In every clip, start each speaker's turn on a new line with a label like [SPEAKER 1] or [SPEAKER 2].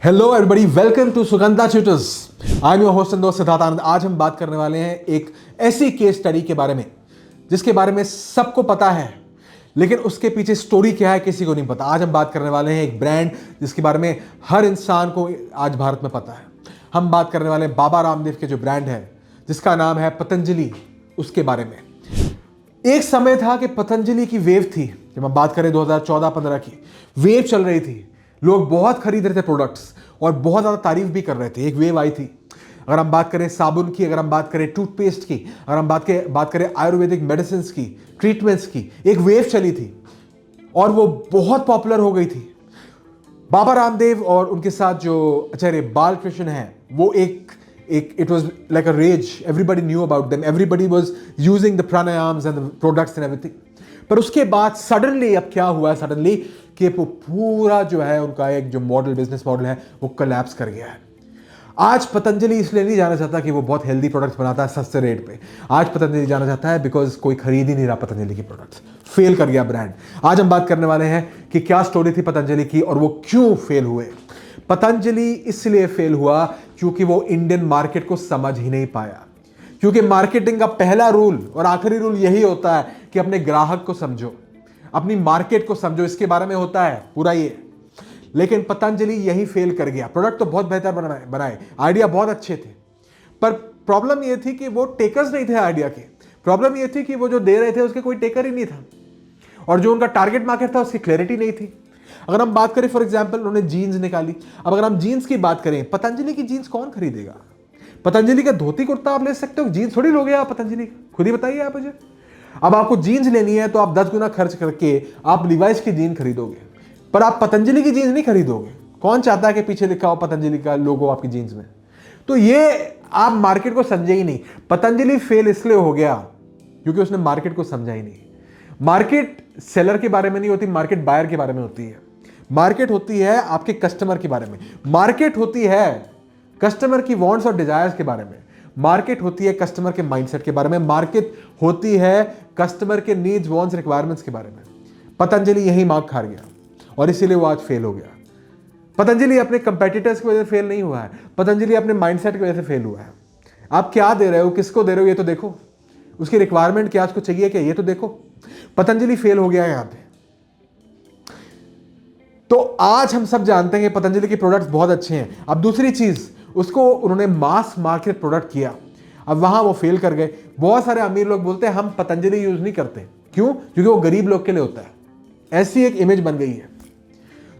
[SPEAKER 1] Hello everybody, welcome to Sugandha tutors. I am your host and दोस्त सिद्धार्थ आनंद। आज हम बात करने वाले हैं एक ऐसी केस स्टडी के बारे में जिसके बारे में सबको पता है, लेकिन उसके पीछे स्टोरी क्या है किसी को नहीं पता। आज हम बात करने वाले हैं एक ब्रांड जिसके बारे में हर इंसान को आज भारत में पता है। हम बात करने वाले हैं बाबा रामदेव के जो ब्रांड है जिसका नाम है पतंजलि, उसके बारे में। एक समय था कि पतंजलि की वेव थी, जब हम बात करें 2014-15 की वेव चल रही थी। लोग बहुत खरीद रहे थे प्रोडक्ट्स और बहुत ज़्यादा तारीफ भी कर रहे थे। एक वेव आई थी। अगर हम बात करें साबुन की, अगर हम बात करें टूथपेस्ट की, अगर हम बात करें आयुर्वेदिक मेडिसिन की, ट्रीटमेंट्स की, एक वेव चली थी और वो बहुत पॉपुलर हो गई थी। बाबा रामदेव और उनके साथ जो आचार्य बालकृष्ण हैं, वो एक it was like a rage. Everybody knew about them, everybody was using the pranayams and the products and everything. पर उसके बाद सडनली अब क्या हुआ, सडनली कि वो पूरा जो है उनका एक जो मॉडल, बिजनेस मॉडल है, वो कोलैप्स कर गया है। आज पतंजलि इसलिए नहीं जाना चाहता कि वो बहुत हेल्दी प्रोडक्ट्स बनाता है सस्ते रेट पे। आज पतंजलि जाना चाहता है बिकॉज कोई खरीद ही नहीं रहा पतंजलि की प्रोडक्ट्स। फेल कर गया ब्रांड। आज हम बात करने वाले हैं कि क्या स्टोरी थी पतंजलि की और वो क्यों फेल हुए। पतंजलि इसलिए फेल हुआ क्योंकि वो इंडियन मार्केट को समझ ही नहीं पाया। क्योंकि मार्केटिंग का पहला रूल और आखिरी रूल यही होता है कि अपने ग्राहक को समझो, अपनी मार्केट को समझो, इसके बारे में होता है पूरा ये। लेकिन पतंजलि यही फेल कर गया। प्रोडक्ट तो बहुत बेहतर बनाए, आइडिया बहुत अच्छे थे, पर प्रॉब्लम ये थी कि वो टेकर्स नहीं थे आइडिया के। प्रॉब्लम ये थी कि वो जो दे रहे थे उसके कोई टेकर ही नहीं था, और जो उनका टारगेट मार्केट था उसकी क्लैरिटी नहीं थी। अगर हम बात करें, फॉर एग्जाम्पल, उन्होंने जीन्स निकाली। अब अगर हम जीन्स की बात करें, पतंजलि की जीन्स कौन खरीदेगा? पतंजलि का धोती कुर्ता आप ले सकते हो, जीन्स थोड़ी लोगे आप पतंजलि का? खुद ही बताइए आप मुझे। अब आपको जीन्स लेनी है तो आप 10 गुना खर्च करके आप लिवाइस की जीन्स खरीदोगे, पर आप पतंजलि की जीन्स नहीं खरीदोगे। कौन चाहता है कि पीछे लिखा हो पतंजलि का लोगो आपकी जीन्स में? तो ये आप मार्केट को समझे ही नहीं। पतंजलि फेल इसलिए हो गया क्योंकि उसने मार्केट को समझा ही नहीं। मार्केट सेलर के बारे में नहीं होती, मार्केट बायर के बारे में होती है। मार्केट होती है आपके कस्टमर के बारे में। मार्केट होती है कस्टमर की वांट्स और डिजायर्स के बारे में। मार्केट होती है कस्टमर के माइंडसेट के बारे में। मार्केट होती है कस्टमर के नीड्स, वांट्स, रिक्वायरमेंट्स के बारे में। पतंजलि यही मार्क खा गया और इसीलिए वो आज फेल हो गया। पतंजलि अपने कंपेटिटर्स की वजह से फेल नहीं हुआ है, पतंजलि अपने माइंडसेट की वजह से फेल हुआ है। आप क्या दे रहे हो, किसको दे रहे हो, ये तो देखो। उसकी रिक्वायरमेंट क्या, उसको चाहिए क्या, ये तो देखो। पतंजलि फेल हो गया है यहां पे। तो आज हम सब जानते हैं कि पतंजलि के प्रोडक्ट्स बहुत अच्छे हैं। अब दूसरी चीज, उसको उन्होंने मास मार्केट प्रोडक्ट किया, अब वहां वो फेल कर गए। बहुत सारे अमीर लोग बोलते हैं हम पतंजलि यूज नहीं करते। क्यों? क्योंकि वो गरीब लोग के लिए होता है। ऐसी एक इमेज बन गई है।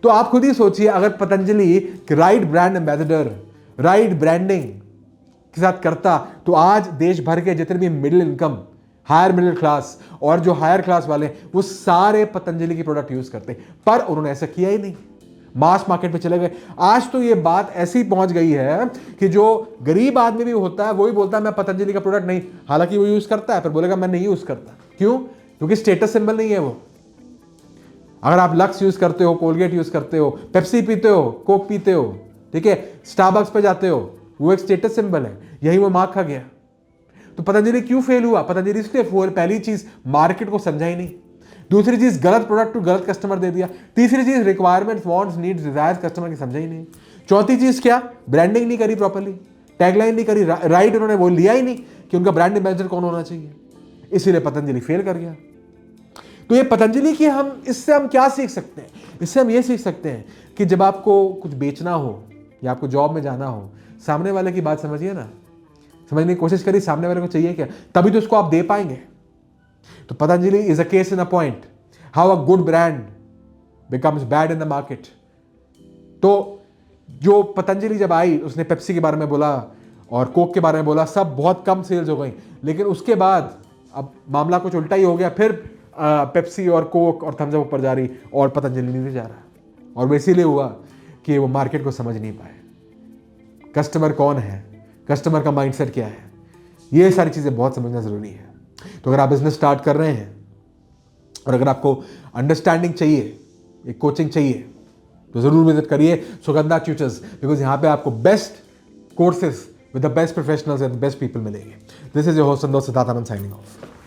[SPEAKER 1] तो आप खुद ही सोचिए, अगर Patanjali right brand ambassador, right branding के साथ करता, तो आज देश भर के जितने भी middle income, higher middle class और जो हायर क्लास वाले, वो सारे पतंजलि की प्रोडक्ट यूज करते। पर उन्होंने ऐसा किया ही नहीं, मास मार्केट पे चले गए। आज तो ये बात ऐसी पहुंच गई है कि जो गरीब आदमी भी होता है वो ही बोलता है मैं पतंजलि का प्रोडक्ट नहीं, हालांकि वो यूज करता है, पर बोलेगा मैं नहीं यूज करता। क्यों? क्योंकि स्टेटस सिंबल नहीं है वो। अगर आप लक्स यूज करते हो, कोलगेट यूज करते हो, पेप्सी पीते हो, कोक पीते हो, ठीक है, स्टारबक्स पे जाते हो, वो एक स्टेटस सिंबल है। यही वो मार्क खा गया। तो पतंजलि क्यों फेल हुआ? पतंजलि इसलिए फेल, पहली चीज मार्केट को समझा ही नहीं। दूसरी चीज, गलत प्रोडक्ट टू गलत कस्टमर दे दिया। तीसरी चीज, requirements, wants, needs, desires customer की समझा ही नहीं। चौथी चीज क्या? ब्रांडिंग नहीं करी प्रॉपर्ली, टैगलाइन नहीं करी राइट, उन्होंने वो लिया ही नहीं कि उनका ब्रांड एम्बेसडर कौन होना चाहिए। इसीलिए पतंजलि फेल कर गया। तो ये पतंजलि की इससे हम क्या सीख सकते हैं? इससे हम ये सीख सकते हैं कि जब आपको कुछ बेचना हो या आपको जॉब में जाना हो, सामने वाले की बात समझिए ना, समझने की कोशिश करिए सामने वाले को चाहिए क्या, तभी तो उसको आप दे पाएंगे। तो Patanjali is a case in a point how a good brand becomes bad in the market. तो जो पतंजलि जब आई, उसने पेप्सी के बारे में बोला और कोक के बारे में बोला, सब बहुत कम सेल्स हो गई। लेकिन उसके बाद अब मामला कुछ उल्टा ही हो गया। फिर पेप्सी और कोक और थम्स अप ऊपर जा रही और पतंजलि नहीं जा रहा। और वो इसीलिए हुआ कि वो मार्केट को समझ नहीं पाए। कस्टमर कौन है, कस्टमर का माइंडसेट क्या है, ये सारी चीज़ें बहुत समझना ज़रूरी है। तो अगर आप बिजनेस स्टार्ट कर रहे हैं और अगर आपको अंडरस्टैंडिंग चाहिए, एक कोचिंग चाहिए, तो ज़रूर विजिट करिए सुगंधा ट्यूटर्स, बिकॉज यहाँ पे आपको best courses with the best professionals and best people मिलेंगे। This is your host and दोस्त सिद्धार्थ आनंद, साइनिंग ऑफ।